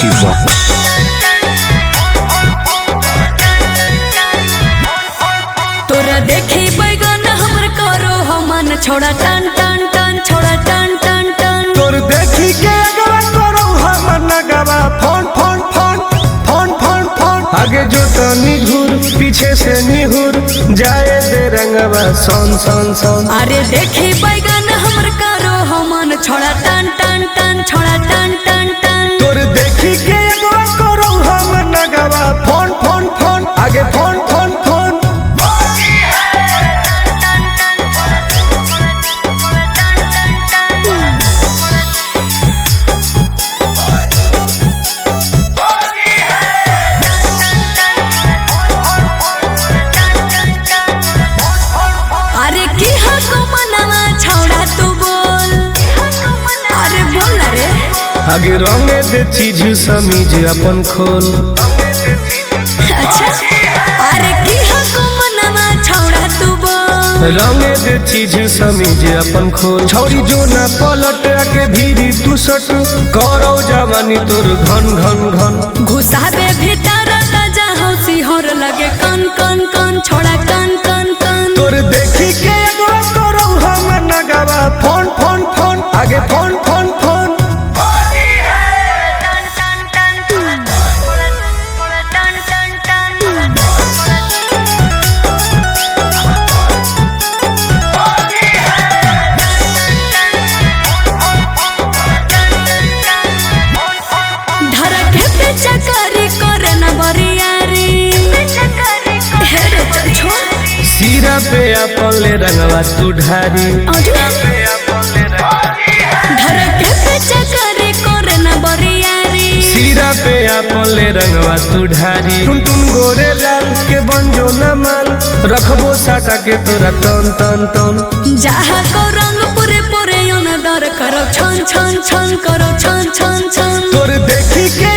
Kiva. तोरा देखी बैगन हमर करो हो मन छोड़ा टन टन टन छोड़ा टन टन टन तोर देखी के अगवा करो हमर नगवा phone phone phone phone phone phone आगे जो तनी घूर पीछे से निहुर जाए दे रंगवा सोन सोन सोन। अरे देखी बैगन हमर करो हो मन छोड़ा टन टन टन छोड़ा टन टन टन तोर देखी के अगवा करो हमर नगवा फोन फोन फोन आगे फोन फोन फोन। अरे की हको मनवा छोड़ा तू बोल अरे बोल ना रे आगे रंगे दे चीज समीज अपन खोल। अच्छा अरे की हको मनवा छोड़ा तू बोल रंगे दे चीज समीज अपन खोल। छौरी जो ना पलट के भीरी तू सट करो जवानी तोर घन घन घन। घुसाबे भीतर राजा हौसी होर लगे कन कन कन छोड़ा कन कन कन तोर देखी के एगो करो हमर नगवा फोन फोन फोन आगे फोन फोन फोन। धरके पे चकरी करे न बरियारी हे रे चल छोड़ सीरा पे अपन ले रंगवा तू ढारी। धरके पे चकरी करे न बरियारी सीरा पे अपन ले रंगवा तू ढारी। तुम गोरे लाल के बंजो न माल रखबो साटा के तोरा तन तन तन। जहाँ को रंग पूरे पूरे योन दर करो छन छन छन करो छन छन छन तोर देखी के